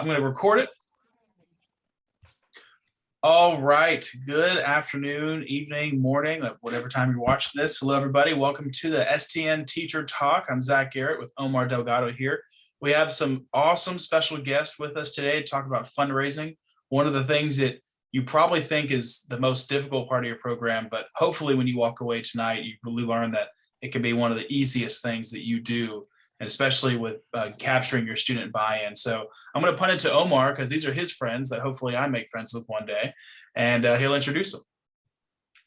I'm going to record it. All right. Good afternoon, evening, morning, whatever time you're watching this. Hello, everybody. Welcome to the STN Teacher Talk. I'm Zach Garrett with Omar Delgado here. We have some awesome special guests with us today to talk about fundraising. One of the things that you probably think is the most difficult part of your program, but hopefully when you walk away tonight, you really learn that it can be one of the easiest things that you do, and especially with capturing your student buy-in. So I'm going to punt it to Omar because these are his friends that hopefully I make friends with one day, and he'll introduce them.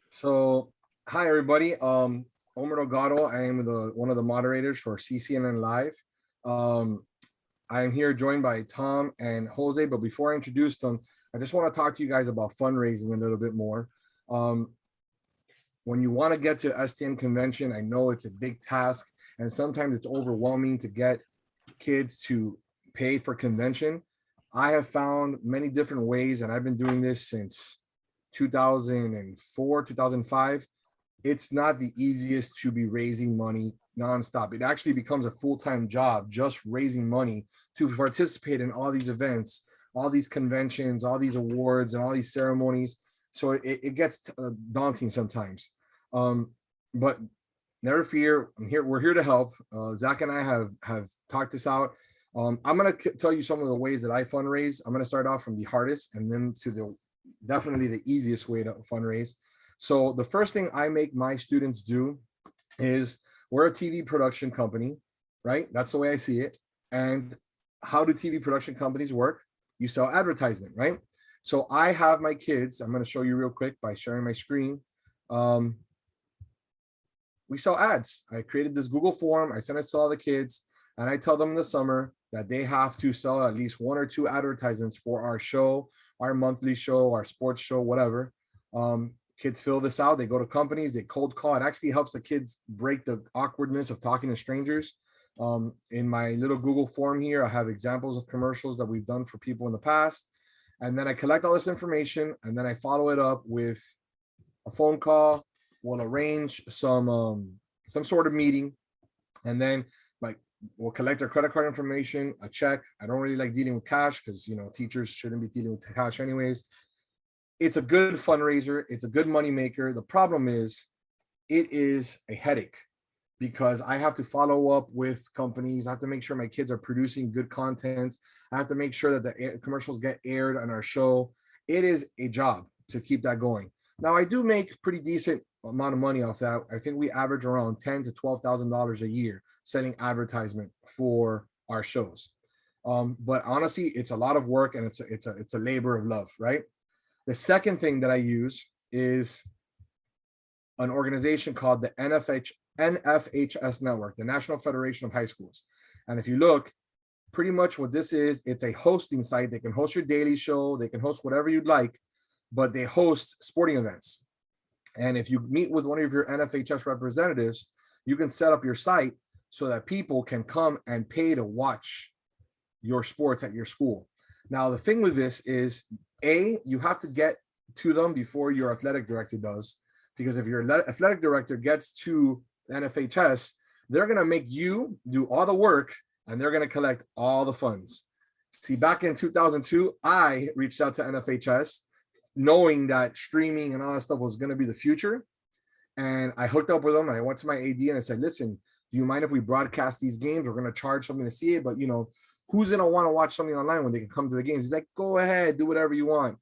So, hi everybody. Omar Delgado. I am one of the moderators for CCNN Live. I am here joined by Tom and Jose, but before I introduce them, I just want to talk to you guys about fundraising a little bit more. When you want to get to STN convention, I know it's a big task, and sometimes it's overwhelming to get kids to pay for convention. I have found many different ways, and I've been doing this since 2004, 2005. It's not the easiest to be raising money nonstop. It actually becomes a full-time job just raising money to participate in all these events, all these conventions, all these awards, and all these ceremonies. So it gets daunting sometimes. But never fear, we're here to help. Zach and I have talked this out. I'm going to tell you some of the ways that I fundraise. I'm going to start off from the hardest and then to definitely the easiest way to fundraise. So the first thing I make my students do is, we're a TV production company, right? That's the way I see it. And how do TV production companies work? You sell advertisement, right? So I have my kids, I'm going to show you real quick by sharing my screen. We sell ads. I created this Google form. I send it to all the kids, and I tell them in the summer that they have to sell at least 1 or 2 advertisements for our show, our monthly show, our sports show, whatever. Kids fill this out. They go to companies, they cold call. It actually helps the kids break the awkwardness of talking to strangers. In my little Google form here, I have examples of commercials that we've done for people in the past. And then I collect all this information, and then I follow it up with a phone call. We'll arrange some sort of meeting, and then we'll collect their credit card information, a check. I don't really like dealing with cash because, you know, teachers shouldn't be dealing with cash anyways. It's a good fundraiser. It's a good money maker. The problem is it is a headache because I have to follow up with companies. I have to make sure my kids are producing good content. I have to make sure that the commercials get aired on our show. It is a job to keep that going. Now, I do make pretty decent amount of money off that. I think we average around $10,000 to $12,000 a year selling advertisement for our shows. But honestly, it's a lot of work, and it's a labor of love, right? The second thing that I use is an organization called the NFHS Network, the National Federation of High Schools. And if you look, pretty much what this is, it's a hosting site. They can host your daily show. They can host whatever you'd like, but they host sporting events. And if you meet with one of your NFHS representatives, you can set up your site so that people can come and pay to watch your sports at your school. Now, the thing with this is, you have to get to them before your athletic director does, because if your athletic director gets to NFHS, they're going to make you do all the work, and they're going to collect all the funds. See, back in 2002, I reached out to NFHS knowing that streaming and all that stuff was going to be the future. And I hooked up with them, and I went to my AD and I said, listen, do you mind if we broadcast these games? We're going to charge something to see it, but you know, who's going to want to watch something online when they can come to the games? He's like, go ahead, do whatever you want.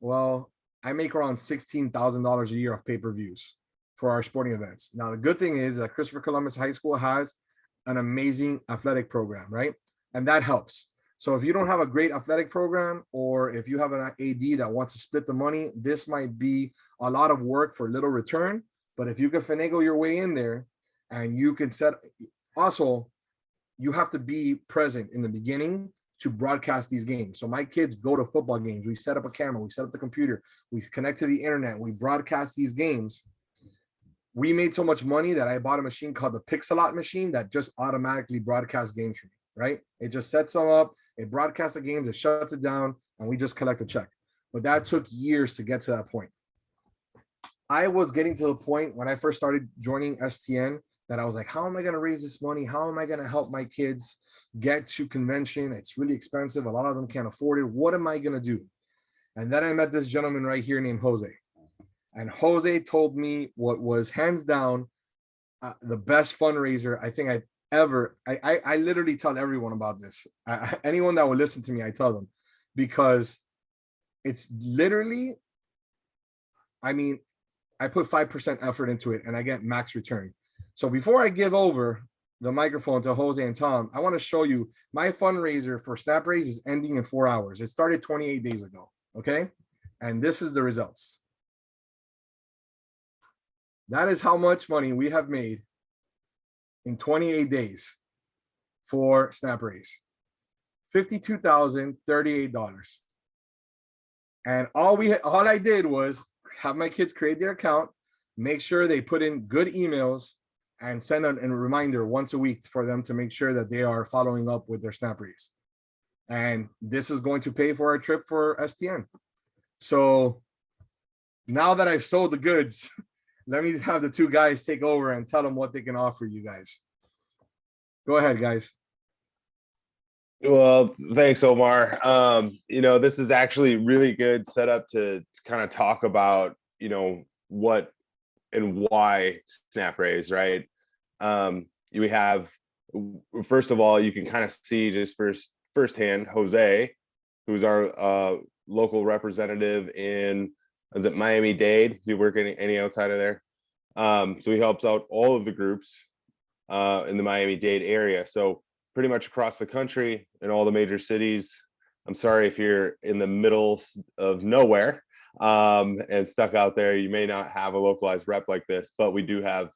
Well, I make around $16,000 a year of pay-per-views for our sporting events. Now, the good thing is that Christopher Columbus High School has an amazing athletic program, right? And that helps. So if you don't have a great athletic program, or if you have an AD that wants to split the money, this might be a lot of work for little return. But if you can finagle your way in there, and you can also, you have to be present in the beginning to broadcast these games. So my kids go to football games. We set up a camera, we set up the computer, we connect to the internet, we broadcast these games. We made so much money that I bought a machine called the Pixelot machine that just automatically broadcasts games for me, right? It just sets them up, it broadcasts the games, it shuts it down, and we just collect a check. But that took years to get to that point. I was getting to the point when I first started joining STN that I was like, how am I going to raise this money? How am I going to help my kids get to convention? It's really expensive. A lot of them can't afford it. What am I going to do? And then I met this gentleman right here named Jose. And Jose told me what was hands down the best fundraiser I think I've ever. I literally tell everyone about this. Anyone that will listen to me, I tell them, because it's literally, I mean, I put 5% effort into it and I get max return. So before I give over the microphone to Jose and Tom, I want to show you my fundraiser for Snap Raise is ending in 4 hours. It started 28 days ago. Okay. And this is the results. That is how much money we have made in 28 days for Snap Raise. $52,038. And all I did was have my kids create their account, make sure they put in good emails, and send a reminder once a week for them to make sure that they are following up with their Snap Raise. And this is going to pay for our trip for STN. So now that I've sold the goods, let me have the two guys take over and tell them what they can offer you guys. Go ahead, guys. Well, thanks, Omar. This is actually really good setup to kind of talk about, what and why Snap Raise, right? We have, first of all, you can kind of see just firsthand Jose, who's our local representative in, is it Miami-Dade? Do you work any outside of there? So he helps out all of the groups in the Miami-Dade area. So pretty much across the country in all the major cities. I'm sorry if you're in the middle of nowhere and stuck out there, you may not have a localized rep like this, but we do have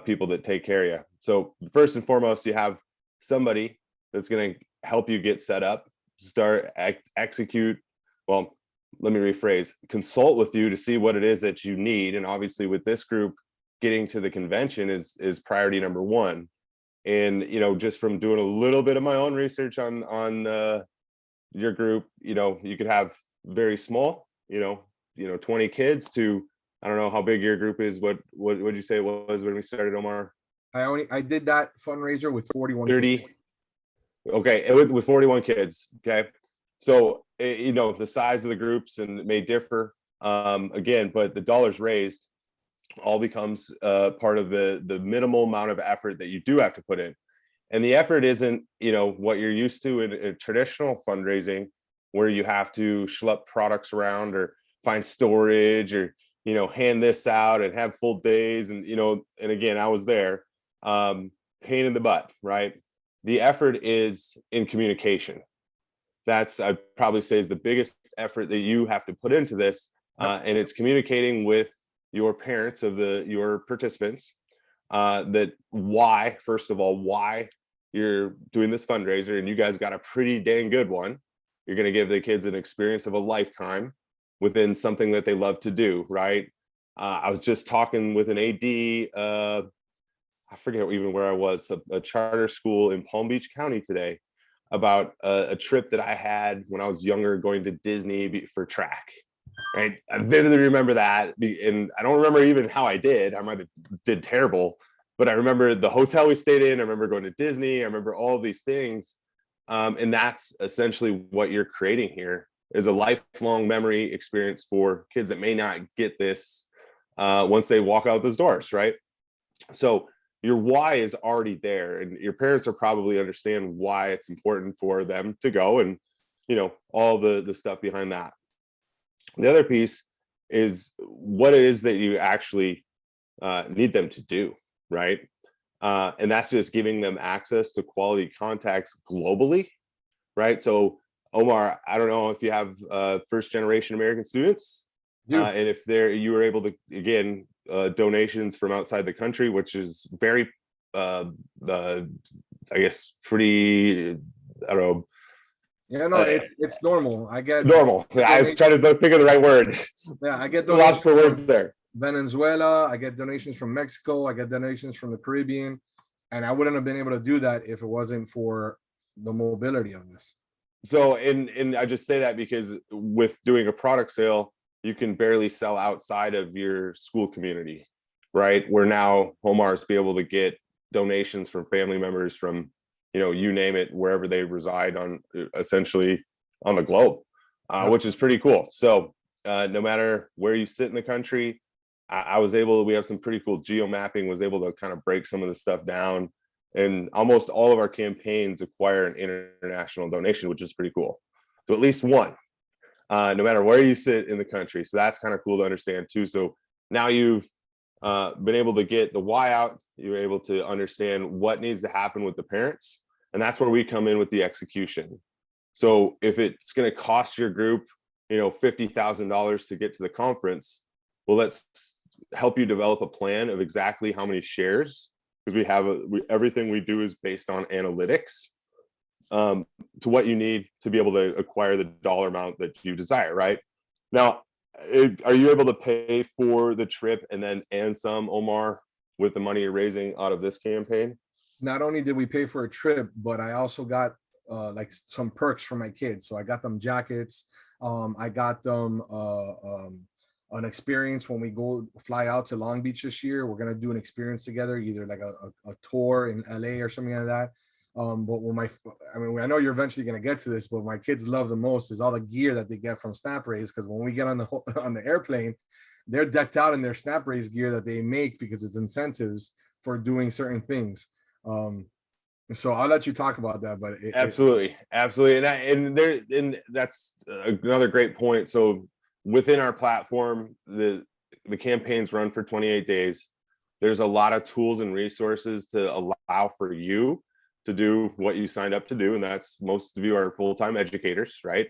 people that take care of you. So first and foremost, you have somebody that's going to help you get set up, start, execute. Well, let me rephrase, consult with you to see what it is that you need. And obviously with this group, getting to the convention is priority number one. And, just from doing a little bit of my own research on your group, you could have very small, 20 kids to, I don't know how big your group is. What would you say it was when we started, Omar? I did that fundraiser with 41 30 kids. Okay, with 41 kids. Okay, so the size of the groups and it may differ again, but the dollars raised all becomes part of the minimal amount of effort that you do have to put in. And the effort isn't what you're used to in traditional fundraising, where you have to schlep products around or find storage or hand this out and have full days. And and again, I was there, pain in the butt, right? The effort is in communication. That's, I'd probably say, is the biggest effort that you have to put into this, and it's communicating with your parents of your participants, that why, first of all, why you're doing this fundraiser. And you guys got a pretty dang good one. You're going to give the kids an experience of a lifetime within something that they love to do, right? I was just talking with an AD, I forget even where I was, a charter school in Palm Beach County today, about a trip that I had when I was younger, going to Disney for track. Right, I vividly remember that, and I don't remember even how I did. I might have did terrible, but I remember the hotel we stayed in. I remember going to Disney. I remember all of these things, and that's essentially what you're creating here, is a lifelong memory experience for kids that may not get this once they walk out those doors, right? So your why is already there, and your parents will probably understand why it's important for them to go, and all the stuff behind that. The other piece is what it is that you actually need them to do, right? And that's just giving them access to quality contacts globally, right? So, Omar, I don't know if you have first generation American students, and if you were able to, again, donations from outside the country, which is very, I guess, pretty, I don't know. Yeah, no, it's normal. I get normal. I was trying to think of the right word. Yeah, I get lost for words there. Venezuela. I get donations from Mexico. I get donations from the Caribbean, and I wouldn't have been able to do that if it wasn't for the mobility of this. So, and I just say that because with doing a product sale, you can barely sell outside of your school community, right? Where now Omar's be able to get donations from family members from, you name it, wherever they reside on essentially on the globe, which is pretty cool. So no matter where you sit in the country, we have some pretty cool geo mapping, was able to kind of break some of the stuff down, and almost all of our campaigns acquire an international donation, which is pretty cool. So at least one, no matter where you sit in the country. So that's kind of cool to understand too. So now you've been able to get the why out, you're able to understand what needs to happen with the parents. And that's where we come in with the execution. So if it's going to cost your group, $50,000 to get to the conference, well, let's help you develop a plan of exactly how many shares, because everything we do is based on analytics, to what you need to be able to acquire the dollar amount that you desire, right? Now, are you able to pay for the trip and some, Omar, with the money you're raising out of this campaign? Not only did we pay for a trip, but I also got like some perks for my kids. So I got them jackets. I got them an experience when we fly out to Long Beach this year. We're gonna do an experience together, either like a tour in LA or something like that. But I know you're eventually gonna get to this, but my kids love the most is all the gear that they get from Snap Raise, because when we get on the airplane, they're decked out in their Snap Raise gear that they make because it's incentives for doing certain things. So I'll let you talk about that, but absolutely. And that's another great point. So within our platform, the campaigns run for 28 days. There's a lot of tools and resources to allow for you to do what you signed up to do. And that's, most of you are full-time educators, right?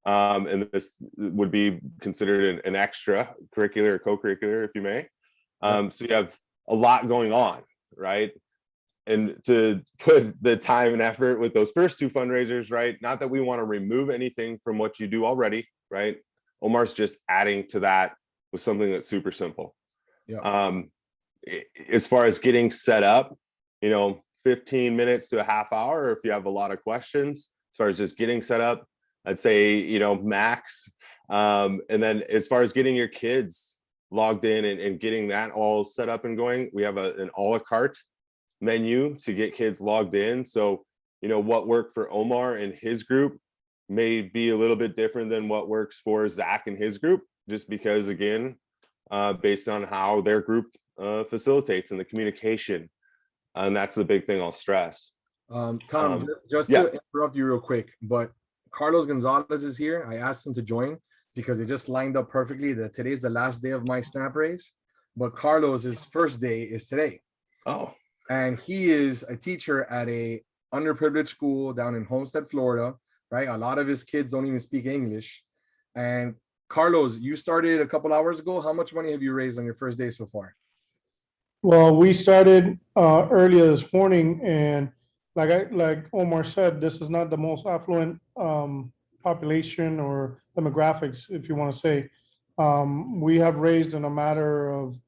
And this would be considered an extra curricular or co-curricular, if you may. So you have a lot going on, right? And to put the time and effort with those first two fundraisers, right? Not that we want to remove anything from what you do already, right? Omar's just adding to that with something that's super simple. Yeah. As far as getting set up, 15 minutes to a half hour, or if you have a lot of questions, as far as just getting set up, I'd say, max. And then as far as getting your kids logged in and getting that all set up and going, we have an a la carte menu to get kids logged in. So, what worked for Omar and his group may be a little bit different than what works for Zach and his group, just because, again, based on how their group facilitates and the communication. And that's the big thing I'll stress. Tom, just to interrupt you real quick, but Carlos Gonzalez is here. I asked him to join because it just lined up perfectly that today's the last day of my Snap Raise, but Carlos's first day is today. Oh. And he is a teacher at a underprivileged school down in Homestead, Florida, right? A lot of his kids don't even speak English. And Carlos, you started a couple hours ago. How much money have you raised on your first day so far? Well, we started earlier this morning, and like Omar said, this is not the most affluent population or demographics, if you want to say. We have raised in a matter of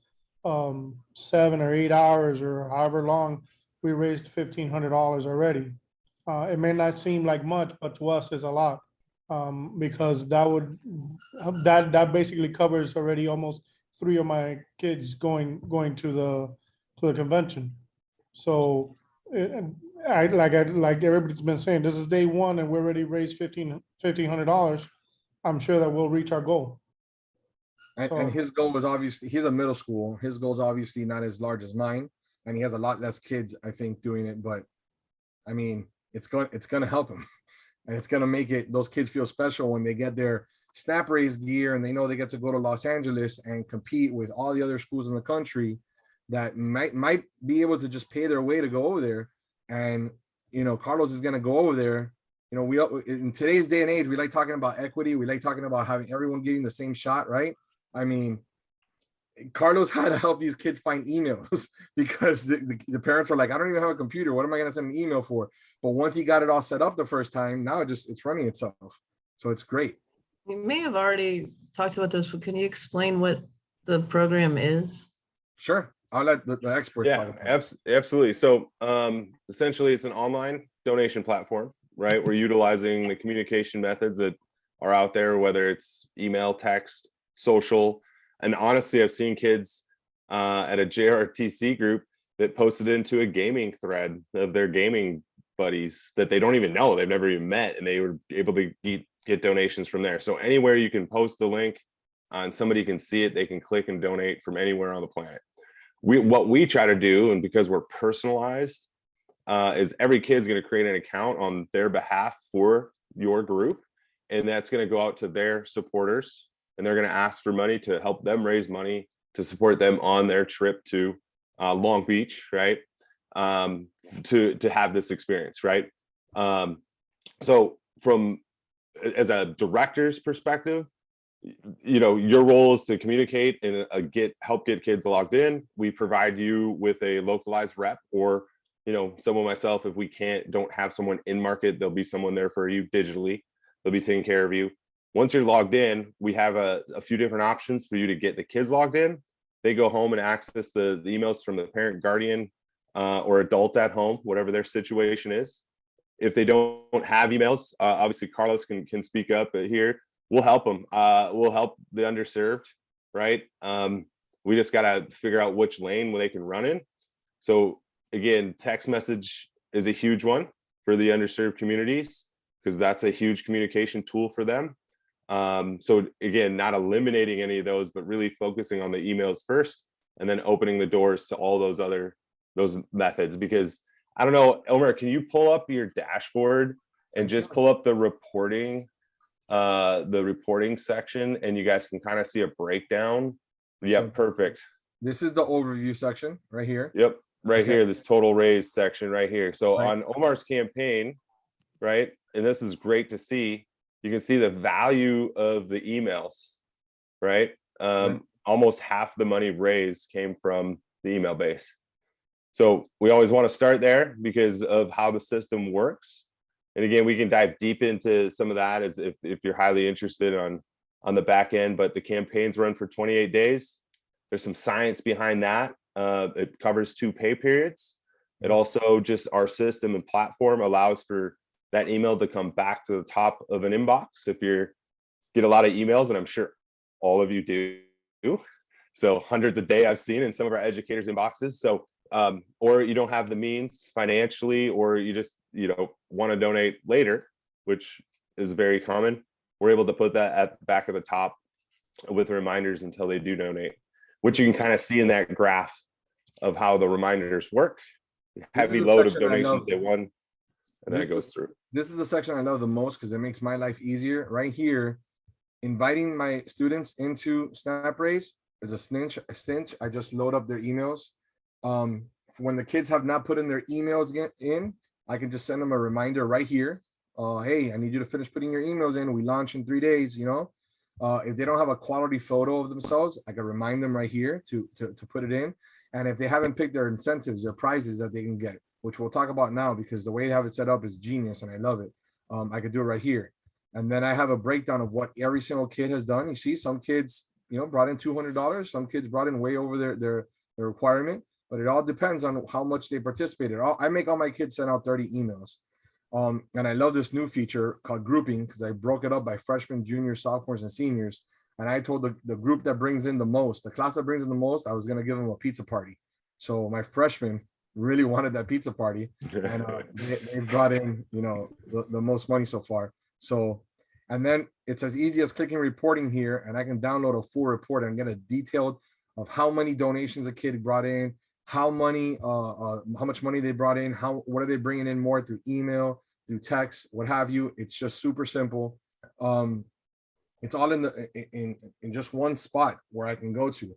7 or 8 hours or however long, we raised $1,500 already. It may not seem like much, but to us is a lot, because that basically covers already almost 3 of my kids going to the convention. So like everybody's been saying, this is day one and we already raised $1,500. I'm sure that we'll reach our goal. And his goal was obviously, he's a middle school. His goal is obviously not as large as mine, and he has a lot less kids, I think, doing it. But I mean, it's going to help him, and it's going to make those kids feel special when they get their Snap Raise gear and they know they get to go to Los Angeles and compete with all the other schools in the country that might be able to just pay their way to go over there. And Carlos is going to go over there. We in today's day and age, we like talking about equity. We like talking about having everyone getting the same shot, right? I mean, Carlos had to help these kids find emails because the parents were like, I don't even have a computer. What am I going to send an email for? But once he got it all set up the first time, now it's running itself. So it's great. You may have already talked about this, but can you explain what the program is? Sure. I'll let the experts talk about it. Absolutely. So essentially, it's an online donation platform, right? We're utilizing the communication methods that are out there, whether it's email, text, social. And honestly, I've seen kids at a JRTC group that posted into a gaming thread of their gaming buddies that they don't even know, they've never even met, and they were able to get donations from there. So anywhere you can post the link and somebody can see it, they can click and donate from anywhere on the planet. What we try to do, and because we're personalized, is every kid's going to create an account on their behalf for your group, and that's going to go out to their supporters, and they're going to ask for money to help them raise money to support them on their trip to Long Beach, right? To have this experience, right? So from as a director's perspective, you know, your role is to communicate and help get kids logged in. We provide you with a localized rep, or, you know, someone, myself, if we don't have someone in market, there'll be someone there for you digitally. They'll be taking care of you. Once you're logged in, we have a few different options for you to get the kids logged in. They go home and access the emails from the parent, guardian, or adult at home, whatever their situation is. If they don't have emails, obviously Carlos can speak up here. We'll help them. We'll help the underserved, right? We just got to figure out which lane they can run in. So again, text message is a huge one for the underserved communities, because that's a huge communication tool for them. So again, not eliminating any of those, but really focusing on the emails first, and then opening the doors to all those methods. Because I don't know, Omar, can you pull up your dashboard and just pull up the reporting section, and you guys can kind of see a breakdown? Yep, so perfect. This is the overview section right here. Yep, right here, this total raise section right here. So on Omar's campaign, right, and this is great to see, you can see the value of the emails, right? Almost half the money raised came from the email base. So we always want to start there because of how the system works. And again, we can dive deep into some of that as if you're highly interested on the back end, but the campaigns run for 28 days. There's some science behind that. It covers 2 pay periods. It also, just our system and platform allows for that email to come back to the top of an inbox if you get a lot of emails, and I'm sure all of you do. So hundreds a day I've seen in some of our educators' inboxes. So or you don't have the means financially, or you just, you know, want to donate later, which is very common. We're able to put that at the back of the top with reminders until they do donate, which you can kind of see in that graph of how the reminders work. Heavy load of donations day one, and then it goes through. This is the section I love the most because it makes my life easier. Right here, inviting my students into SnapRaise is a cinch. I just load up their emails. When the kids have not put in their emails in, I can just send them a reminder right here. Hey, I need you to finish putting your emails in. We launch in 3 days, you know. If they don't have a quality photo of themselves, I can remind them right here to put it in. And if they haven't picked their incentives, their prizes that they can get, which we'll talk about now because the way they have it set up is genius and I love it. I could do it right here. And then I have a breakdown of what every single kid has done. You see, some kids, you know, brought in $200. Some kids brought in way over their requirement, but it all depends on how much they participated. I make all my kids send out 30 emails. And I love this new feature called grouping because I broke it up by freshmen, juniors, sophomores, and seniors. And I told the group that brings in the most, the class that brings in the most, I was going to give them a pizza party. So my freshmen really wanted that pizza party, and they brought in, you know, the most money so far. So, and then it's as easy as clicking reporting here, and I can download a full report and get a detailed of how many donations a kid brought in, how much money they brought in, what are they bringing in more through email, through text, what have you. It's just super simple. It's all in just one spot where I can go to.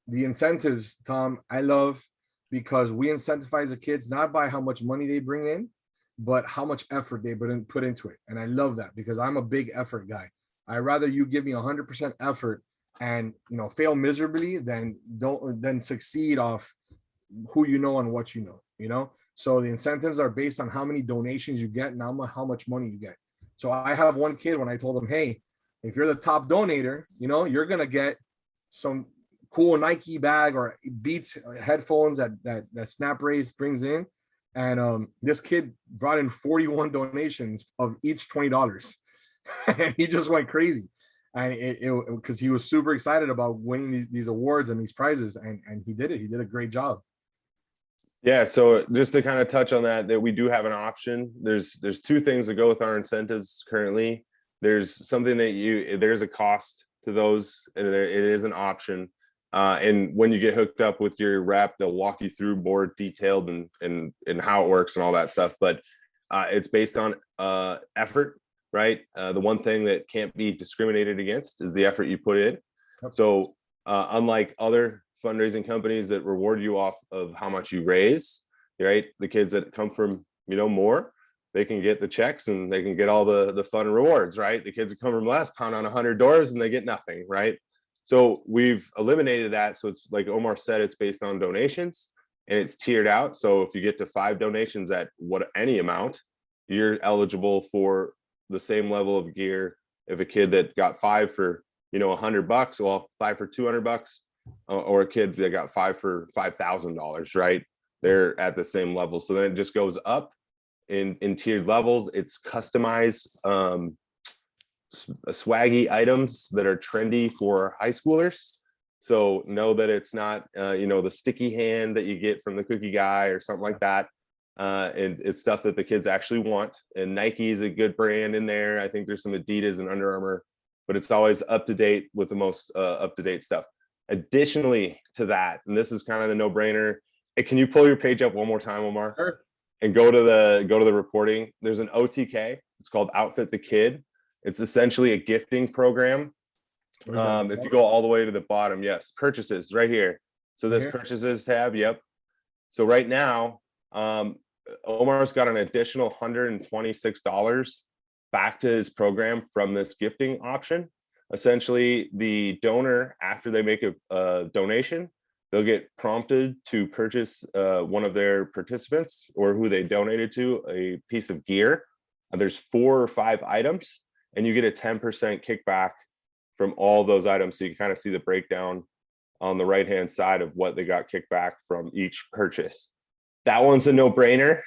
The incentives, Tom, I love because we incentivize the kids not by how much money they bring in, but how much effort they put into it. And I love that because I'm a big effort guy. I'd rather you give me 100% effort and, you know, fail miserably than succeed off who you know and what you know. So the incentives are based on how many donations you get and how much money you get. So I have one kid, when I told him, hey, if you're the top donator, you know, you're going to get some cool Nike bag or Beats headphones that SnapRaise brings in. And this kid brought in 41 donations of each $20. And he just went crazy. and it because he was super excited about winning these awards and these prizes, and he did it. He did a great job. Yeah, so just to kind of touch on that we do have an option. There's two things that go with our incentives currently. There's something that there's a cost to those, and it is an option. And when you get hooked up with your rep, they'll walk you through more detailed and how it works and all that stuff. But it's based on effort, right? The one thing that can't be discriminated against is the effort you put in. So unlike other fundraising companies that reward you off of how much you raise, right? The kids that come from, more, they can get the checks and they can get all the fun rewards, right? The kids that come from less pound on 100 doors and they get nothing, right? So we've eliminated that. So it's like Omar said, it's based on donations and it's tiered out. So if you get to 5 donations at any amount, you're eligible for the same level of gear. If a kid that got 5 for, $100, well, 5 for $200, or a kid that got 5 for $5,000, right? They're at the same level. So then it just goes up in tiered levels. It's customized swaggy items that are trendy for high schoolers. So know that it's not, the sticky hand that you get from the cookie guy or something like that. And it's stuff that the kids actually want. And Nike is a good brand in there. I think there's some Adidas and Under Armour, but it's always up to date with the most up to date stuff. Additionally to that, and this is kind of the no-brainer. Can you pull your page up one more time, Omar? Sure. And go to the reporting. There's an OTK. It's called Outfit the Kid. It's essentially a gifting program. If you go all the way to the bottom, yes, purchases right here. So this purchases tab, yep. So right now, Omar's got an additional $126 back to his program from this gifting option. Essentially, the donor, after they make a donation, they'll get prompted to purchase one of their participants or who they donated to a piece of gear. There's 4 or 5 items, and you get a 10% kickback from all those items. So you can kind of see the breakdown on the right-hand side of what they got kicked back from each purchase. That one's a no-brainer.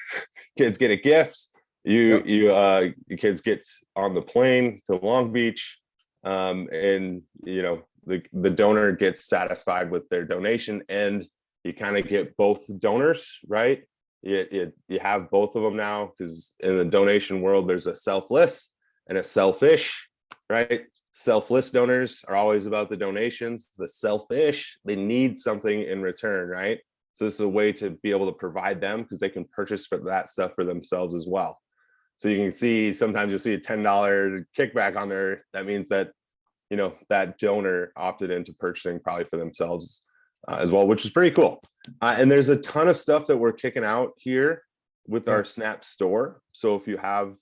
Kids get a gift. You kids get on the plane to Long Beach. And the donor gets satisfied with their donation, and you kind of get both donors, right? You have both of them now, because in the donation world there's a selfless and a selfish, right? Selfless donors are always about the donations. The selfish, they need something in return, right? So this is a way to be able to provide them, because they can purchase for that stuff for themselves as well. So you can see, sometimes you'll see a $10 kickback on there. That means that, that donor opted into purchasing probably for themselves as well, which is pretty cool. And there's a ton of stuff that we're kicking out here with our Snap store. So if you have,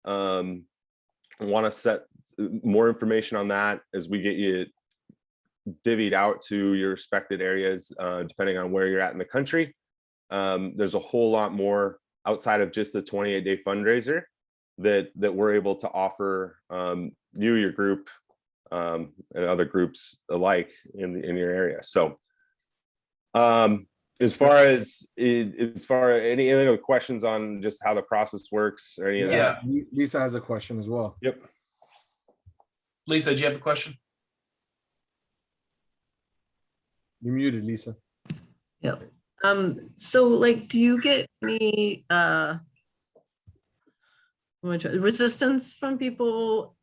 want to set more information on that as we get you divvied out to your respected areas, depending on where you're at in the country. There's a whole lot more outside of just the 28-day fundraiser that we're able to offer you, your group, and other groups alike in your area. So as far as any other questions on just how the process works or any of that? Lisa has a question as well. Yep. Lisa, do you have a question? You're muted, Lisa. Yep. So like, do you get any resistance from people?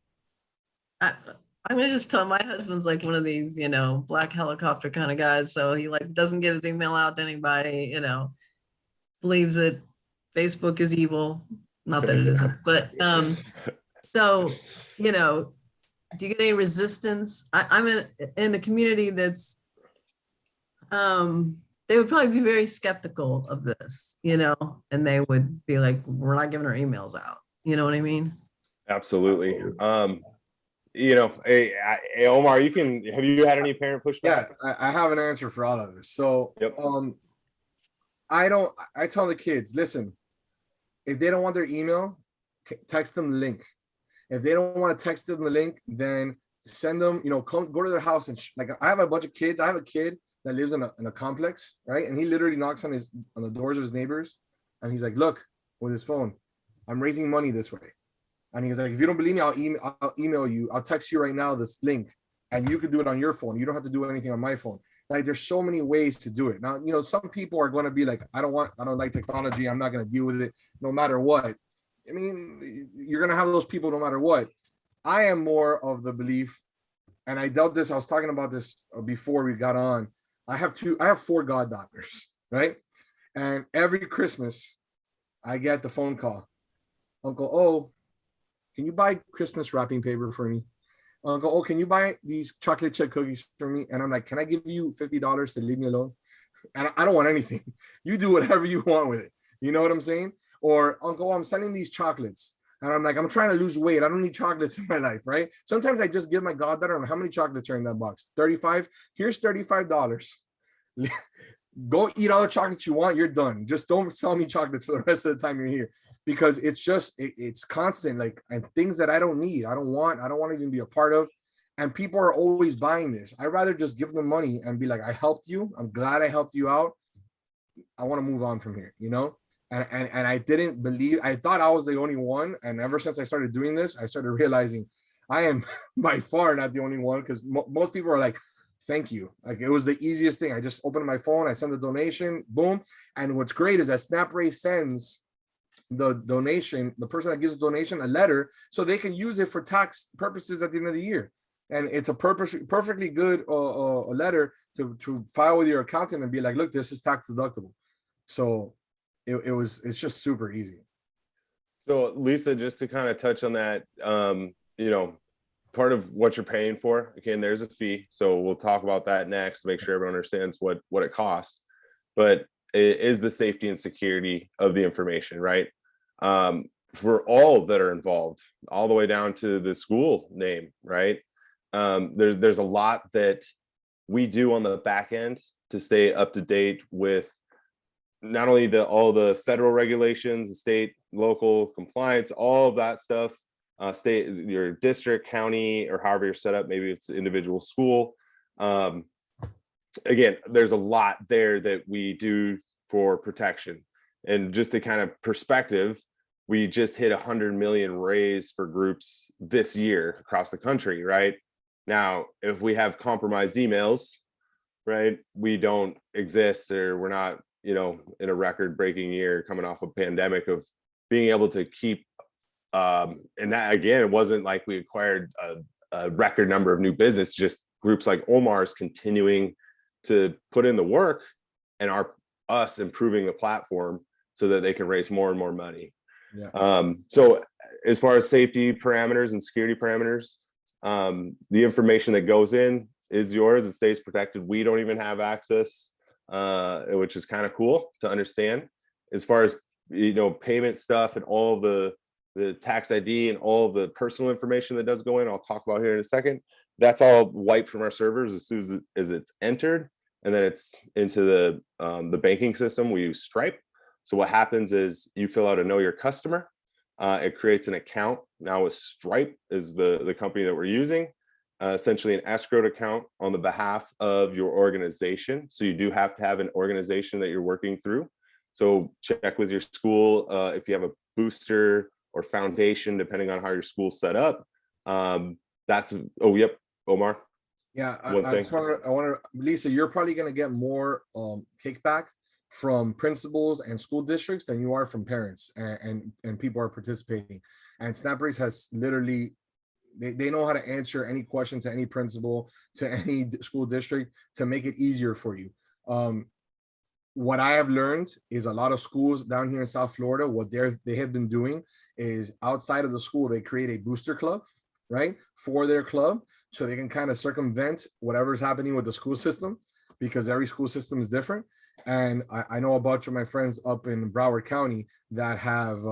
I'm gonna just tell, my husband's like one of these, black helicopter kind of guys. So he like doesn't give his email out to anybody, believes that Facebook is evil. Not that it isn't, but so, do you get any resistance? I'm in a community that's they would probably be very skeptical of this, and they would be like, we're not giving our emails out. You know what I mean? Absolutely. Hey, Omar, have you had any parent pushback? Yeah, I have an answer for all of this. So, I tell the kids, listen, if they don't want their email, text them the link. If they don't want to text them the link, then send them, go to their house and like, I have a bunch of kids. I have a kid that lives in a complex, right? And he literally knocks on the doors of his neighbors, and he's like, look, with his phone, I'm raising money this way. And he's like, if you don't believe me, I'll email you. I'll text you right now this link, and you can do it on your phone. You don't have to do anything on my phone. Like, there's so many ways to do it. Now, some people are going to be like, I don't like technology. I'm not going to deal with it no matter what. I mean, you're going to have those people no matter what. I am more of the belief, and I doubt this. I was talking about this before we got on. I have 4 goddaughters, right? And every Christmas, I get the phone call. Uncle O, can you buy Christmas wrapping paper for me? Uncle O, can you buy these chocolate chip cookies for me? And I'm like, can I give you $50 to leave me alone? And I don't want anything. You do whatever you want with it. You know what I'm saying? Or, Uncle O, I'm sending these chocolates. And I'm like, I'm trying to lose weight. I don't need chocolates in my life, right? Sometimes I just give my goddaughter, how many chocolates are in that box? 35? Here's $35. Go eat all the chocolates you want. You're done. Just don't sell me chocolates for the rest of the time you're here, because it's constant, like, and things that I don't need, I don't want to even be a part of. And people are always buying this. I'd rather just give them money and be like, I helped you. I'm glad I helped you out. I want to move on from here, And I didn't believe, I thought I was the only one. And ever since I started doing this, I started realizing I am by far not the only one, because most people are like, thank you. Like, it was the easiest thing. I just opened my phone, I send the donation, boom. And what's great is that SnapRay sends the donation, the person that gives the donation, a letter, so they can use it for tax purposes at the end of the year. And it's a perfectly good letter to file with your accountant and be like, look, this is tax deductible. So it's just super easy. So Lisa, just to kind of touch on that, part of what you're paying for, again, there's a fee. So we'll talk about that next to make sure everyone understands what it costs. But it is the safety and security of the information, right? For all that are involved, all the way down to the school name, right? There's a lot that we do on the back end to stay up to date with not only all the federal regulations, the state, local compliance, all of that stuff, state, your district, county, or however you're set up, maybe it's individual school. Again, there's a lot there that we do for protection. And just to kind of perspective, we just hit 100 million raised for groups this year across the country, right? Now, if we have compromised emails, right, we don't exist, or we're not, in a record-breaking year coming off a pandemic, of being able to keep, and that, again, it wasn't like we acquired a record number of new business, just groups like Omar's continuing to put in the work, and us improving the platform so that they can raise more and more money. Yeah. So as far as safety parameters and security parameters, the information that goes in is yours. It stays protected. We don't even have access, which is kind of cool to understand. As far as, payment stuff and all the tax ID and all the personal information that does go in, I'll talk about here in a second. That's all wiped from our servers as soon as it's entered, and then it's into the banking system. We use Stripe. So what happens is you fill out a Know Your Customer. It creates an account. Now with Stripe is the company that we're using, essentially an escrowed account on the behalf of your organization. So you do have to have an organization that you're working through. So check with your school if you have a booster or foundation, depending on how your school's set up. Omar. Yeah, I want to, Lisa, you're probably going to get more kickback from principals and school districts than you are from parents and people are participating. And SnapRaise has literally, they know how to answer any question to any principal, to any school district, to make it easier for you. What I have learned is a lot of schools down here in South Florida, what they have been doing is outside of the school, they create a booster club, right, for their club, so they can kind of circumvent whatever's happening with the school system, because every school system is different. And I know a bunch of my friends up in Broward County that have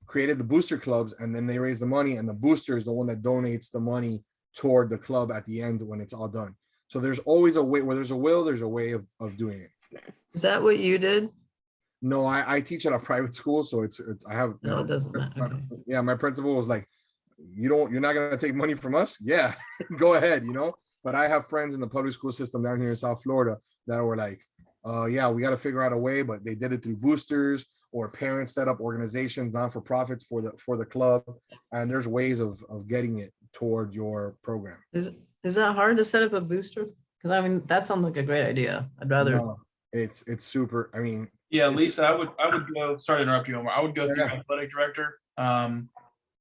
created the booster clubs, and then they raise the money, and the booster is the one that donates the money toward the club at the end when it's all done. So there's always a way. Where there's a will, there's a way of doing it. Is that what you did? No, I teach at a private school, so it's I have. No, it doesn't matter. Okay. Yeah, my principal was like, you're not gonna take money from us? Yeah, go ahead, But I have friends in the public school system down here in South Florida that were like, yeah, we got to figure out a way, but they did it through boosters, or parents set up organizations, non-for-profits for the club, and there's ways of getting it toward your program. Is that hard to set up a booster? Because I mean, that sounds like a great idea. I'd rather. No, it's super. I mean, Yeah, it's- Lisa, I would go. Sorry to interrupt you, Omar. I would go through Yeah. the athletic director.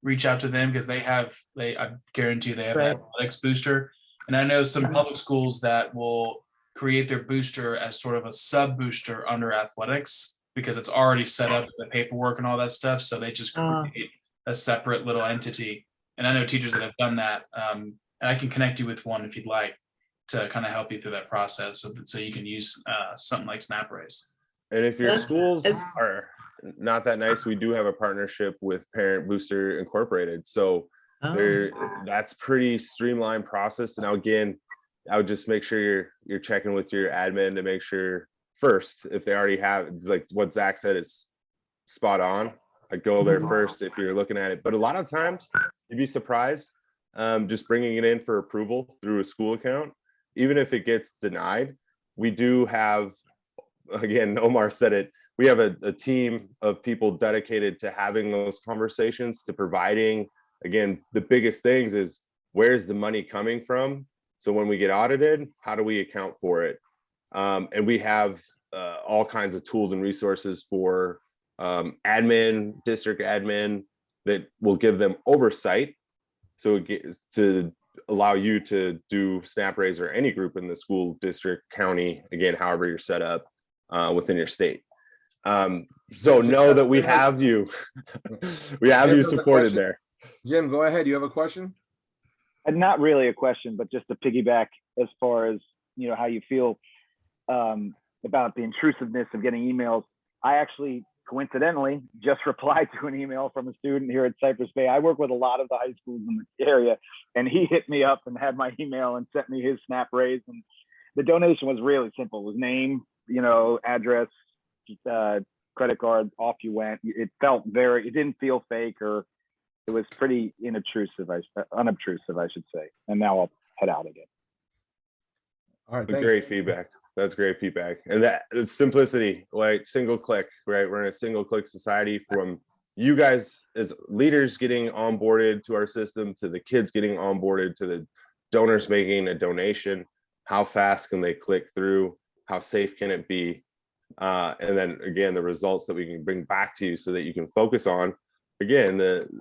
Reach out to them because I guarantee they have an Right. athletics booster. And I know some public schools that will create their booster as sort of a sub booster under athletics because it's already set up with the paperwork and all that stuff. So they just create a separate little entity. And I know teachers that have done that. And I can connect you with one if you'd like to kind of help you through that process so you can use something like SnapRaise. And if your That's- schools it's- are not that nice, we do have a partnership with Parent Booster Incorporated. So Oh, that's pretty streamlined process. And now again, I would just make sure you're checking with your admin to make sure first, if they already have, like what Zach said is spot on. I go there first if you're looking at it. But a lot of times you'd be surprised, just bringing it in for approval through a school account, even if it gets denied. We do have, again, Omar said it, we have a team of people dedicated to having those conversations, to providing, again, the biggest things is where's the money coming from? So when we get audited, how do we account for it? And we have all kinds of tools and resources for admin, district admin, that will give them oversight. So it gets to allow you to do SnapRaise or any group in the school district, county, again, however you're set up within your state. So know that we have you, we have you supported there. Jim, go ahead. You have a question? And not really a question, but just to piggyback as far as, you know, how you feel about the intrusiveness of getting emails. I actually coincidentally just replied to an email from a student here at Cypress Bay. I work with a lot of the high schools in the area, and he hit me up and had my email and sent me his SnapRaise. And the donation was really simple. It was name, you know, address, credit card, off you went. It didn't feel fake, or it was pretty unobtrusive, I should say. And now I'll head out again. All right, That's thanks. great feedback. That's great feedback. And that it's simplicity, right? Single click, right? We're in a single click society, from you guys as leaders getting onboarded to our system, to the kids getting onboarded, to the donors making a donation. How fast can they click through? How safe can it be? And then again, the results that we can bring back to you so that you can focus on, again,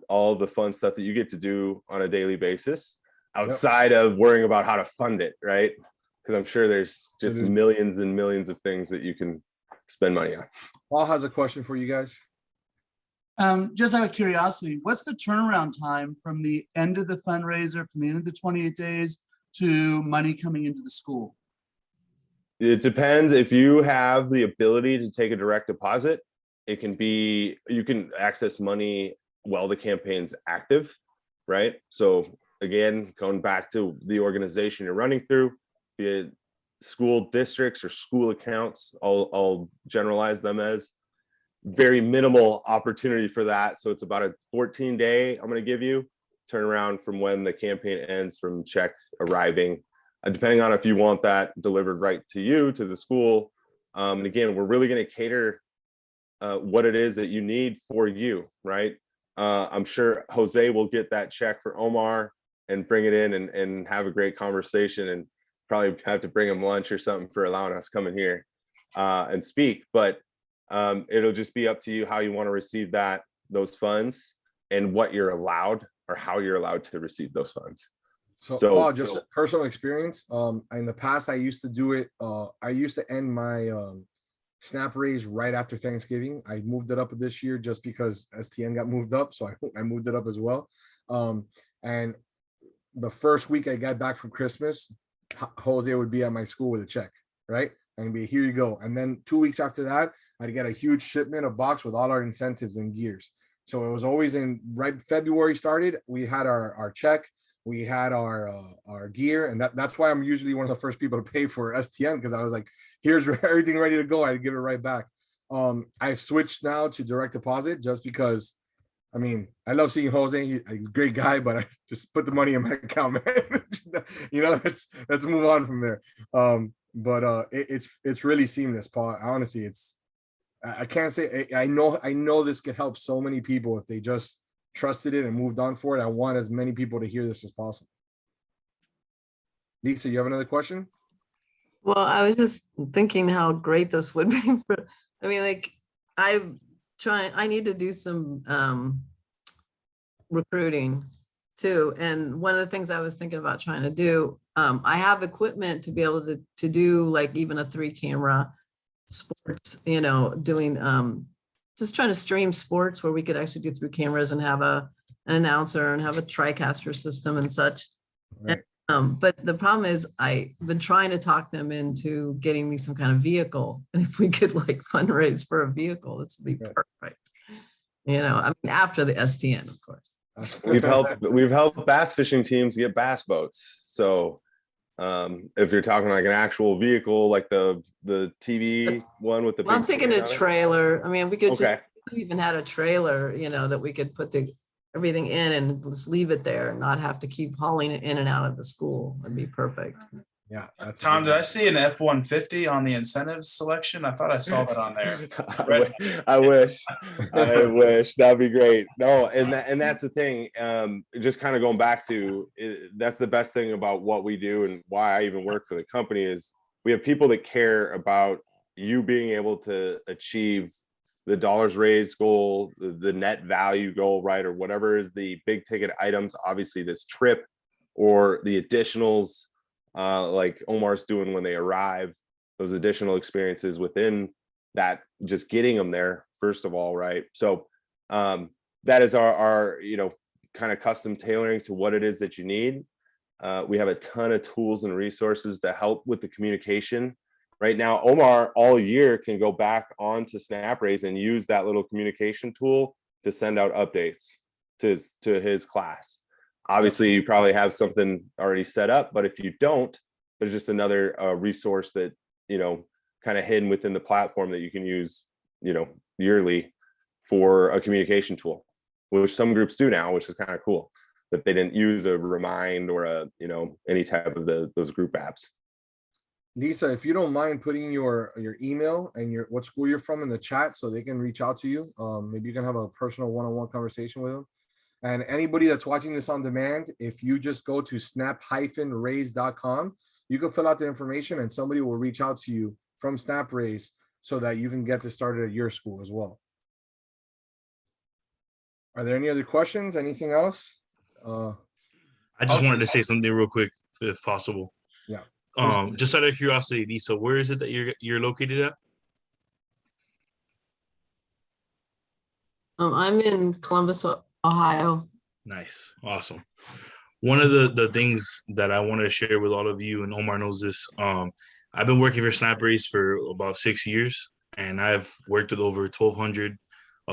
all the fun stuff that you get to do on a daily basis outside of worrying about how to fund it, right? Because I'm sure there's just millions and millions of things that you can spend money on. Paul has a question for you guys. Just out of curiosity, what's the turnaround time from the end of the fundraiser, from the end of the 28 days to money coming into the school? It depends. If you have the ability to take a direct deposit, it can be, you can access money while the campaign's active, right? So again, going back to the organization you're running through, be it school districts or school accounts, I'll generalize them as very minimal opportunity for that. So it's about a 14-day, I'm going to give you, turnaround from when the campaign ends from check arriving, depending on if you want that delivered right to you, to the school. And again, we're really going to cater what it is that you need for you, right? I'm sure Jose will get that check for Omar and bring it in and have a great conversation, and probably have to bring him lunch or something for allowing us come in here and speak. But it'll just be up to you how you want to receive those funds, and what you're allowed, or how you're allowed to receive those funds. So Paul, just personal experience. In the past, I used to do it. I used to end my SnapRaise right after Thanksgiving. I moved it up this year just because STN got moved up, so I moved it up as well. And the first week I got back from Christmas, Jose would be at my school with a check, right? And be, here you go. And then 2 weeks after that, I'd get a huge shipment, a box with all our incentives and gears. So it was always right February started, we had our check, we had our gear, and that's why I'm usually one of the first people to pay for STN, because I was like, here's everything ready to go. I'd give it right back. I've switched now to direct deposit just because, I mean, I love seeing Jose. He's a great guy, but I just put the money in my account, man. You know, let's move on from there. But it's really seamless, Paul. Honestly, I can't say, I know this could help so many people if they just trusted it and moved on for it. I want as many people to hear this as possible. Lisa, you have another question? Well, I was just thinking how great this would be for, I mean, like, I need to do some recruiting too. And one of the things I was thinking about trying to do, I have equipment to be able to do like even a 3-camera sports, doing, just trying to stream sports where we could actually do 3 cameras and have an announcer and have a TriCaster system and such. Right. But the problem is I've been trying to talk them into getting me some kind of vehicle. And if we could like fundraise for a vehicle, this would be perfect. I mean, after the STN, of course. We've helped bass fishing teams get bass boats. So if you're talking like an actual vehicle, like the TV one with the I'm thinking a trailer. I mean, we could just Okay. even had a trailer, that we could put everything in and just leave it there and not have to keep hauling it in and out of the school. That'd be perfect. Yeah. That's Tom, did I see an F-150 on the incentives selection? I thought I saw that on there. I wish that'd be great. No, and that's the thing. Just kind of going back to that's the best thing about what we do and why I even work for the company is we have people that care about you being able to achieve the dollars raised goal, the net value goal, right? Or whatever is the big ticket items, obviously this trip or the additionals, like Omar's doing when they arrive, those additional experiences within that, just getting them there, first of all, right? So that is our kind of custom tailoring to what it is that you need. We have a ton of tools and resources to help with the communication. Right now, Omar all year can go back onto SnapRaise and use that little communication tool to send out updates to his class. Obviously, you probably have something already set up, but if you don't, there's just another resource that, kind of hidden within the platform that you can use, yearly for a communication tool, which some groups do now, which is kind of cool that they didn't use a Remind or any type of those group apps. Lisa, if you don't mind putting your email and what school you're from in the chat so they can reach out to you. Maybe you can have a personal one-on-one conversation with them. And anybody that's watching this on demand, if you just go to snap-raise.com, you can fill out the information and somebody will reach out to you from SnapRaise so that you can get this started at your school as well. Are there any other questions? Anything else? I just wanted to say something real quick, if possible. Yeah. Just out of curiosity, Lisa, where is it that you're located at? I'm in Columbus, Ohio. Nice. Awesome. One of the things that I wanted to share with all of you, and Omar knows this, I've been working for SnapRaise for about 6 years, and I've worked with over 1,200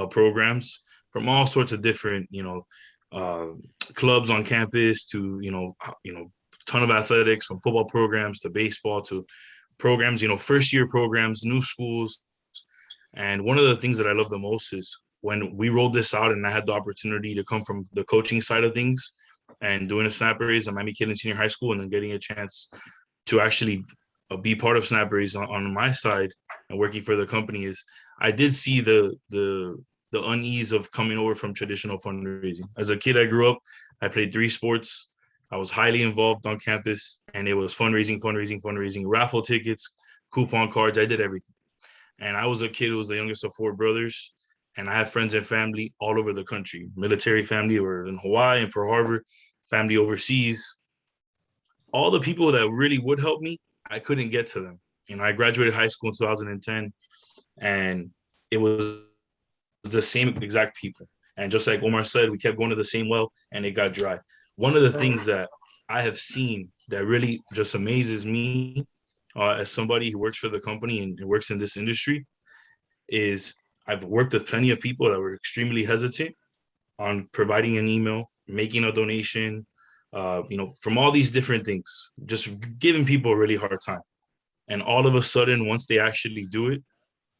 programs from all sorts of different, clubs on campus to, ton of athletics, from football programs to baseball to programs, first year programs, new schools. And one of the things that I love the most is when we rolled this out and I had the opportunity to come from the coaching side of things and doing a SnapRaise at Miami-Killeen Senior High School, and then getting a chance to actually be part of SnapRaise on my side and working for the company, is I did see the unease of coming over from traditional fundraising. As a kid, I grew up, I played 3 sports. I was highly involved on campus, and it was fundraising, raffle tickets, coupon cards. I did everything. And I was a kid who was the youngest of 4 brothers, and I had friends and family all over the country. Military family were in Hawaii and Pearl Harbor, family overseas. All the people that really would help me, I couldn't get to them. I graduated high school in 2010, and it was the same exact people. And just like Omar said, we kept going to the same well, and it got dry. One of the things that I have seen that really just amazes me as somebody who works for the company and works in this industry is I've worked with plenty of people that were extremely hesitant on providing an email, making a donation, from all these different things, just giving people a really hard time. And all of a sudden, once they actually do it,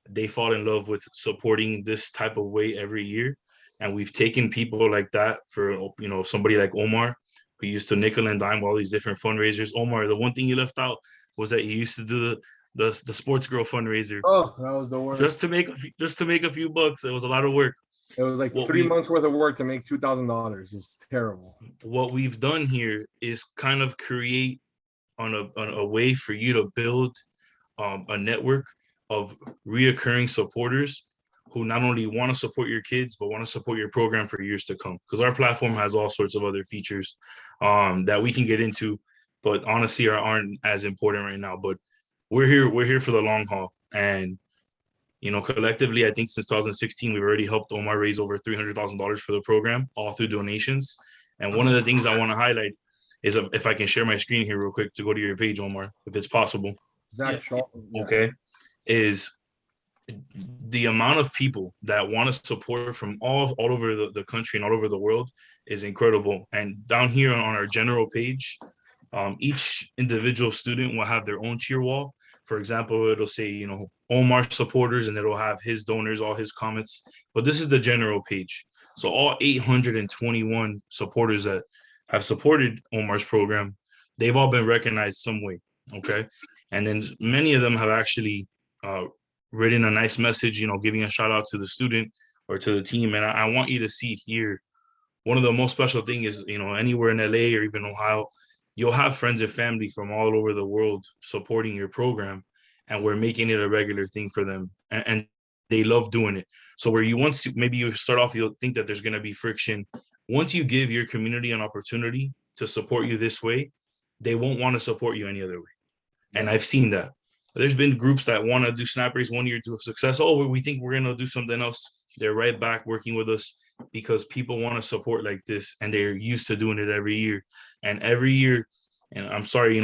they fall in love with supporting this type of way every year. And we've taken people like that for, somebody like Omar, who used to nickel and dime all these different fundraisers. Omar, the one thing you left out was that he used to do the sports girl fundraiser, Oh, that was the worst. just to make a few bucks. It was a lot of work. It was like What 3 we months worth of work to make $2,000. It's terrible. what we've done here is kind of create on a way for you to build a network of reoccurring supporters who not only want to support your kids but want to support your program for years to come, because our platform has all sorts of other features that we can get into, but honestly aren't as important right now. But we're here for the long haul. And collectively, I think since 2016 we've already helped Omar raise over $300,000 for the program, all through donations. And one of the things I want to highlight is, if I can share my screen here real quick to go to your page, Omar, if it's possible. Zach, yeah. Okay, is the amount of people that want to support from all over the country and all over the world is incredible. And down here on our general page, each individual student will have their own cheer wall. For example, it'll say, Omar supporters, and it'll have his donors, all his comments. But this is the general page. So all 821 supporters that have supported Omar's program, they've all been recognized some way. Okay. And then many of them have actually written a nice message, giving a shout out to the student or to the team. And I want you to see here, one of the most special thing is, anywhere in LA or even Ohio, you'll have friends and family from all over the world supporting your program, and we're making it a regular thing for them. And they love doing it. So where maybe you start off, you'll think that there's going to be friction. Once you give your community an opportunity to support you this way, they won't want to support you any other way. And I've seen that. There's been groups that want to do snap raise 1 year to success. Oh, we think we're going to do something else. They're right back working with us because people want to support like this, and they're used to doing it every year. And every year, and I'm sorry,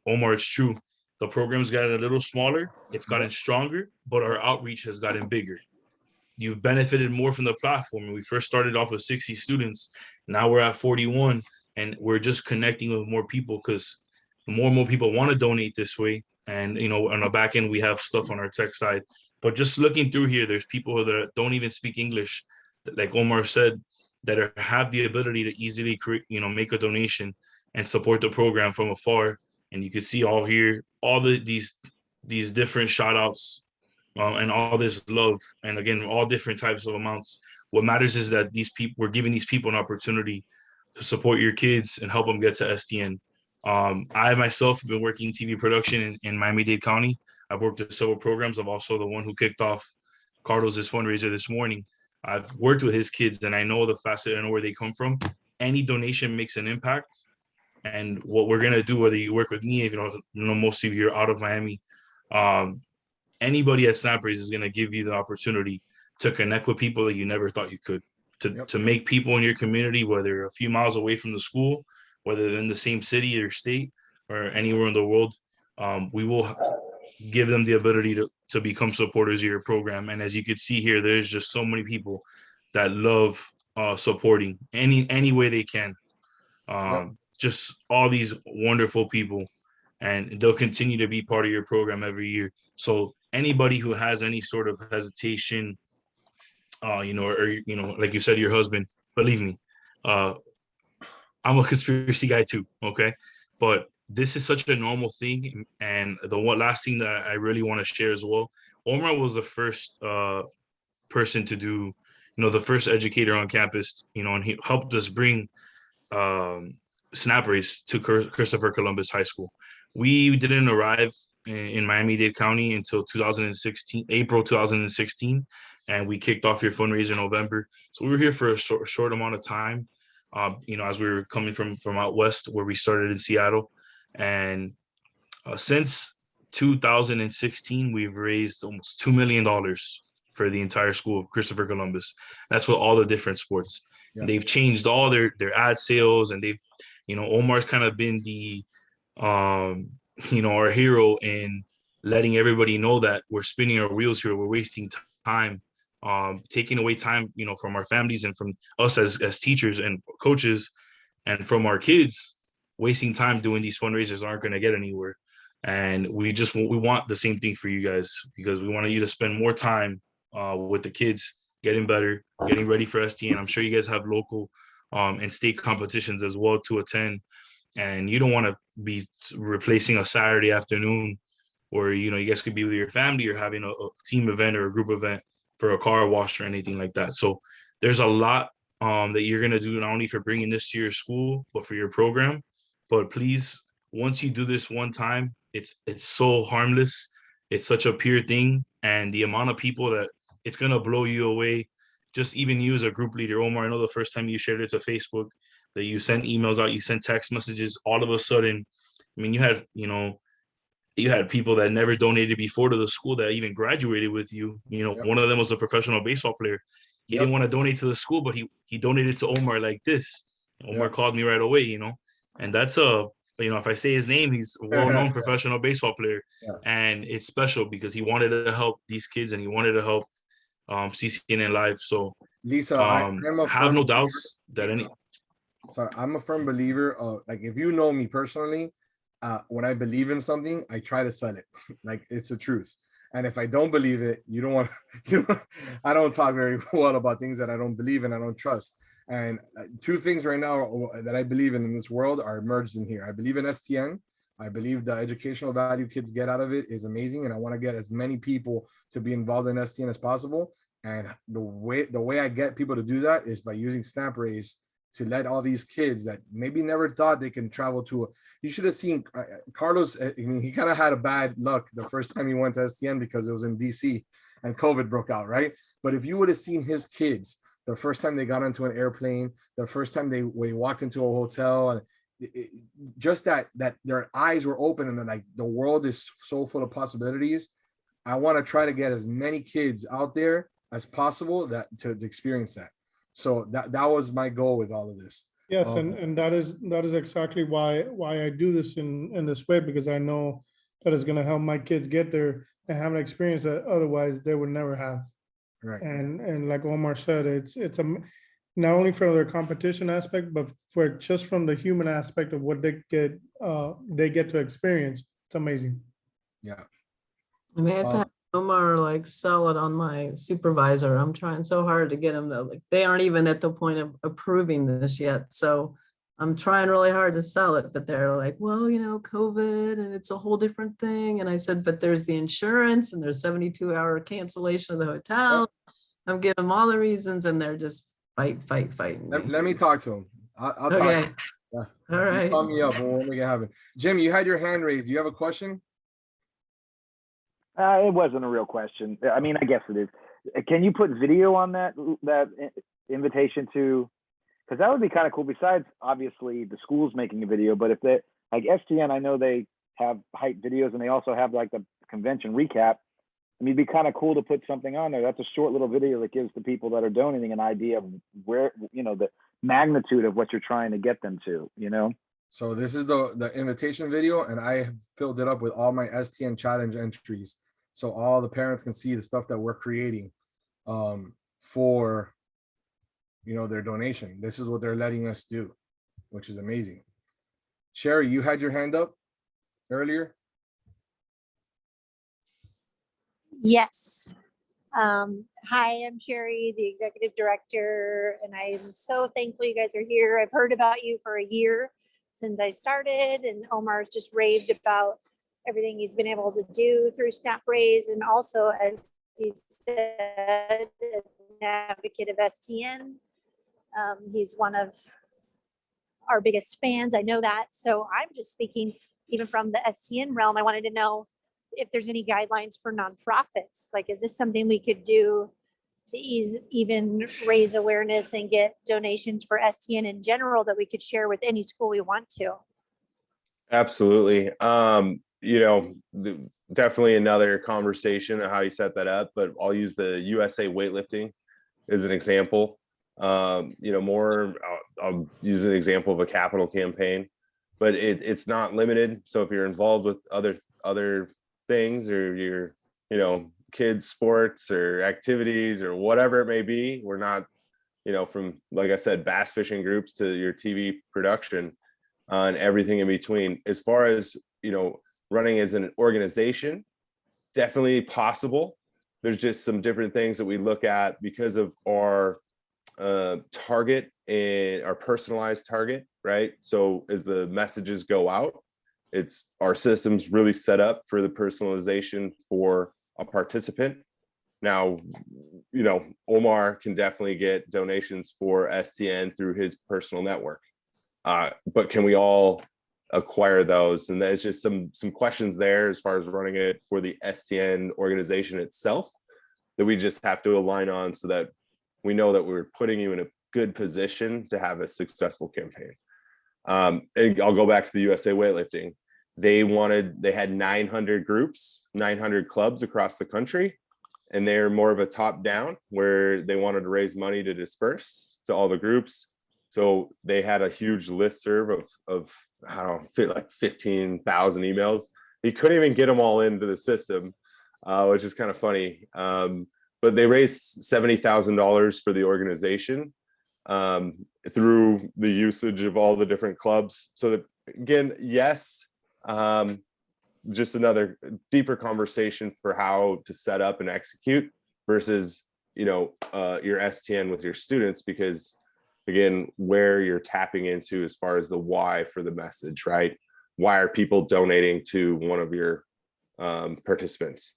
Omar, it's true. The program's gotten a little smaller. It's gotten stronger, but our outreach has gotten bigger. You've benefited more from the platform. We first started off with 60 students. Now we're at 41, and we're just connecting with more people because more and more people want to donate this way. And, on the back end, we have stuff on our tech side. But just looking through here, there's people that don't even speak English, like Omar said, that have the ability to easily make a donation and support the program from afar. And you can see all here, all these different shout outs and all this love. And again, all different types of amounts. What matters is that we're giving these people an opportunity to support your kids and help them get to STN. I myself have been working TV production in Miami-Dade County. I've worked at several programs. I'm also the one who kicked off Carlos's fundraiser this morning. I've worked with his kids, and I know the facet and where they come from. Any donation makes an impact. And what we're gonna do, whether you work with me, if most of you are out of Miami, anybody at SnapRaise is gonna give you the opportunity to connect with people that you never thought you could, to make people in your community, whether a few miles away from the school, whether they're in the same city or state or anywhere in the world, we will give them the ability to become supporters of your program. And as you can see here, there's just so many people that love supporting any way they can. Just all these wonderful people, and they'll continue to be part of your program every year. So anybody who has any sort of hesitation, or like you said, your husband, believe me, I'm a conspiracy guy too. Okay. But this is such a normal thing. And the last thing that I really want to share as well, Omar was the first person to do, the first educator on campus, and he helped us bring Snap Race to Christopher Columbus High School. We didn't arrive in Miami-Dade County until April 2016, and we kicked off your fundraiser in November. So we were here for a short amount of time, as we were coming from out west, where we started in Seattle. And since 2016, we've raised almost $2 million for the entire school of Christopher Columbus. That's with all the different sports. Yeah. They've changed all their ad sales, and they've, Omar's kind of been the, our hero in letting everybody know that we're spinning our wheels here. We're wasting time, taking away time, from our families and from us as teachers and coaches, and from our kids. Wasting time doing these fundraisers aren't going to get anywhere. And we want the same thing for you guys, because we want you to spend more time with the kids, getting better, getting ready for STN. I'm sure you guys have local and state competitions as well to attend. And you don't want to be replacing a Saturday afternoon or you guys could be with your family or having a team event or a group event for a car wash or anything like that. So there's a lot that you're gonna do, not only for bringing this to your school but for your program. But please, once you do this one time, it's so harmless. It's such a pure thing, and the amount of people that it's gonna blow you away. Just even you as a group leader, Omar, I know the first time you shared it to Facebook, that you sent emails out, you sent text messages, all of a sudden, I mean, you had people that never donated before to the school that even graduated with you. Yep. One of them was a professional baseball player. He didn't want to donate to the school, but he donated to Omar like this. Omar called me right away, and that's if I say his name, he's a well-known professional baseball player, and it's special because he wanted to help these kids and he wanted to help CCNN Live. So Lisa, I'm a have firm no doubts that I'm a firm believer of, like, if you know me personally, when I believe in something, I try to sell it. Like, it's the truth. And if I don't believe it, you don't want I don't talk very well about things that I don't believe in, I don't trust. And two things right now that I believe in this world are merged in here. I believe in STN. I believe the educational value kids get out of it is amazing. And I want to get as many people to be involved in STN as possible. And the way I get people to do that is by using Snap Raise to let all these kids that maybe never thought they can travel to you should have seen Carlos. I mean, he kind of had a bad luck the first time he went to STN because it was in DC and COVID broke out, right? But if you would have seen his kids the first time they got into an airplane, the first time they walked into a hotel, and just that their eyes were open and they're like, the world is so full of possibilities. I want to try to get as many kids out there as possible to experience that. So that was my goal with all of this. Yes, and that is exactly why I do this in this way, because I know that it's going to help my kids get there and have an experience that otherwise they would never have. Right. And like Omar said, it's not only from their competition aspect, but for just from the human aspect of what they get to experience. It's amazing. Yeah. I may have to have Omar sell it on my supervisor. I'm trying so hard to get him to they aren't even at the point of approving this yet. So I'm trying really hard to sell it, but they're like, well, COVID and it's a whole different thing. And I said, but there's the insurance and there's 72-hour cancellation of the hotel. I'm giving them all the reasons and they're just fighting. Let me talk to him. I'll talk. Okay. Yeah. All right. Call me up and we'll make it happen. Jim, you had your hand raised. Do you have a question? It wasn't a real question. I mean, I guess it is. Can you put video on that invitation to? Because that would be kind of cool. Besides, obviously, the school's making a video, but if they like STN, I know they have hype videos and they also have the convention recap. I mean, it'd be kind of cool to put something on there. That's a short little video that gives the people that are donating an idea of where the magnitude of what you're trying to get them to. So this is the invitation video, and I have filled it up with all my STN challenge entries, so all the parents can see the stuff that we're creating for their donation. This is what they're letting us do, which is amazing. Sherry, you had your hand up earlier. Yes. Hi, I'm Sherry, the executive director, and I'm so thankful you guys are here. I've heard about you for a year since I started, and Omar's just raved about everything he's been able to do through Snap Raise, and also, as he said, an advocate of STN. He's one of our biggest fans. I know that. So I'm just speaking even from the STN realm. I wanted to know if there's any guidelines for nonprofits. Is this something we could do to even raise awareness and get donations for STN in general that we could share with any school we want to? Absolutely. Definitely another conversation of how you set that up, but I'll use the USA weightlifting as an example. I'll use an example of a capital campaign, but it's not limited. So if you're involved with other things, or your kids sports or activities or whatever it may be, we're not from, like I said, bass fishing groups to your TV production and everything in between. As far as running as an organization, definitely possible. There's just some different things that we look at because of our target and our personalized target, right? So as the messages go out, it's our system's really set up for the personalization for a participant. Now, Omar can definitely get donations for STN through his personal network. But can we all acquire those? And there's just some questions there as far as running it for the STN organization itself that we just have to align on, so that we know that we're putting you in a good position to have a successful campaign. And I'll go back to the USA weightlifting. They had 900 groups, 900 clubs across the country, and they're more of a top down, where they wanted to raise money to disperse to all the groups. So they had a huge listserv of I don't know, like 15,000 emails. He couldn't even get them all into the system, which is kind of funny. But they raised $70,000 for the organization through the usage of all the different clubs. So that, again, yes, just another deeper conversation for how to set up and execute versus, your STN with your students, because again, where you're tapping into as far as the why for the message, right? Why are people donating to one of your participants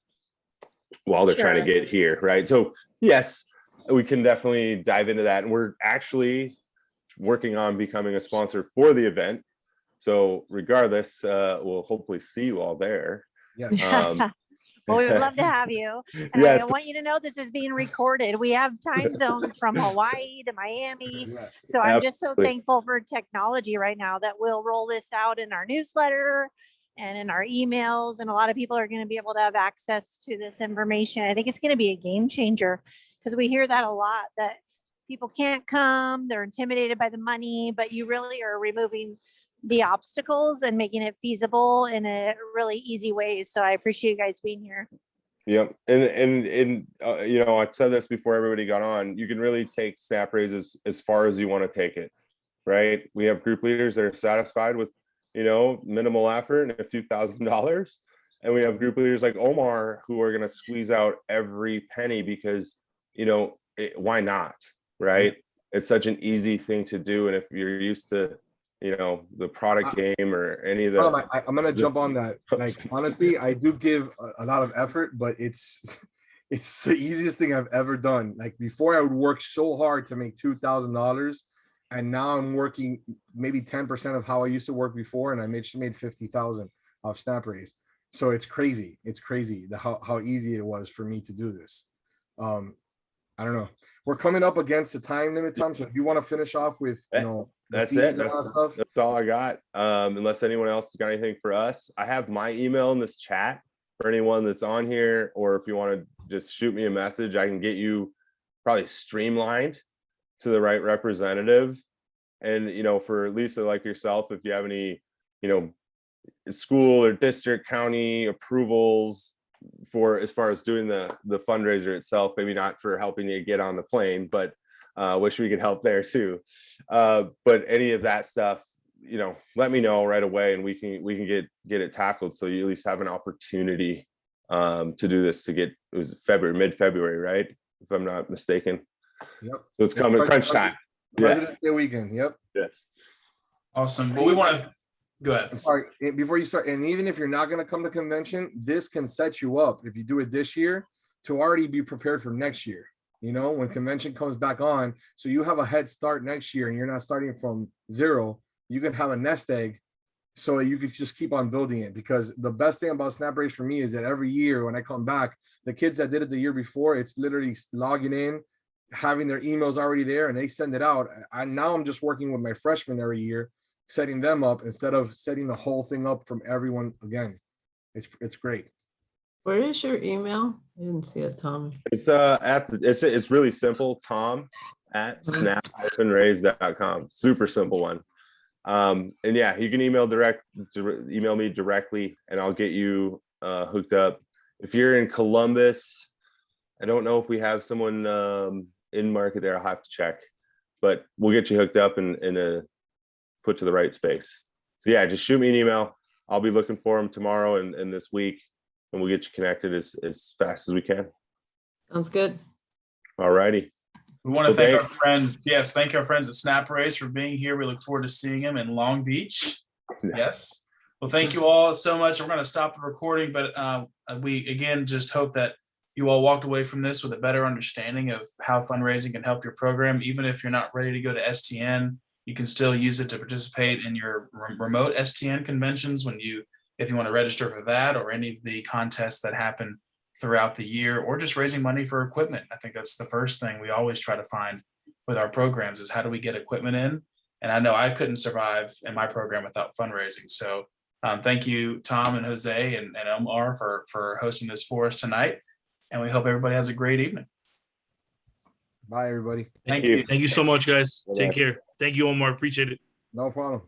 while they're trying to get here, right? So yes, we can definitely dive into that. And we're actually working on becoming a sponsor for the event. So regardless, we'll hopefully see you all there. Yes. Well, we would love to have you. And Yes. I want you to know this is being recorded. We have time zones from Hawaii to Miami. Yeah. So I'm just so Absolutely. thankful for technology right now that we'll roll this out in our newsletter and in our emails. And a lot of people are going to be able to have access to this information. I think it's going to be a game changer, because we hear that a lot, that people can't come, they're intimidated by the money, but you really are removing the obstacles and making it feasible in a really easy way. So I appreciate you guys being here. Yep. And I've said this before everybody got on, you can really take snap raises as far as you want to take it, right? We have group leaders that are satisfied with, minimal effort and a few $1,000s. And we have group leaders like Omar who are going to squeeze out every penny because, why not, right? It's such an easy thing to do. And if you're used to, the product game or any of the, I'm gonna jump on that. Like, honestly, I do give a lot of effort, but it's the easiest thing I've ever done. Like, before I would work so hard to make $2,000, and now I'm working maybe 10% of how I used to work before, and I made 50,000 off snap raise. So it's crazy. It's crazy how easy it was for me to do this. I don't know. We're coming up against the time limit, Tom. So if you want to finish off with, that's it. That's all I got. Unless anyone else has got anything for us. I have my email in this chat for anyone that's on here, or if you want to just shoot me a message, I can get you probably streamlined to the right representative. And, for Lisa, like yourself, if you have any, school or district, county approvals for as far as doing the fundraiser itself, maybe not for helping you get on the plane, but wish we could help there too. But any of that stuff, let me know right away, and we can get it tackled, so you at least have an opportunity to do this. It was mid-February, right? If I'm not mistaken. Yep. So it's coming crunch time. President's Day weekend. Yep. Yes. Awesome. Well, we want to go ahead. I'm sorry, before you start, and even if you're not going to come to convention, this can set you up, if you do it this year, to already be prepared for next year. When convention comes back on, so you have a head start next year, and you're not starting from zero. You can have a nest egg, so you could just keep on building it. Because the best thing about Snap Race for me is that every year when I come back, the kids that did it the year before, it's literally logging in, having their emails already there, and they send it out. Now I'm just working with my freshmen every year, setting them up instead of setting the whole thing up from everyone again. It's great. Where is your email? I didn't see it, Tom. It's it's really simple. Tom at snap-raise.com. Super simple one. And yeah, you can email me directly, and I'll get you hooked up. If you're in Columbus, I don't know if we have someone in market there. I'll have to check, but we'll get you hooked up and put to the right space. So yeah, just shoot me an email. I'll be looking for them tomorrow and this week, and we'll get you connected as fast as we can. Sounds good. All righty. We want to thank our friends. Yes, thank our friends at Snap Race for being here. We look forward to seeing them in Long Beach. Yes. Well, thank you all so much. We're going to stop the recording, but we again just hope that you all walked away from this with a better understanding of how fundraising can help your program. Even if you're not ready to go to STN, you can still use it to participate in your remote STN conventions if you want to register for that, or any of the contests that happen throughout the year, or just raising money for equipment. I think that's the first thing we always try to find with our programs is how do we get equipment in? And I know I couldn't survive in my program without fundraising. So thank you, Tom and Jose and Omar for hosting this for us tonight. And we hope everybody has a great evening. Bye, everybody. Thank you. Thank you so much, guys. Bye-bye. Take care. Thank you, Omar. Appreciate it. No problem.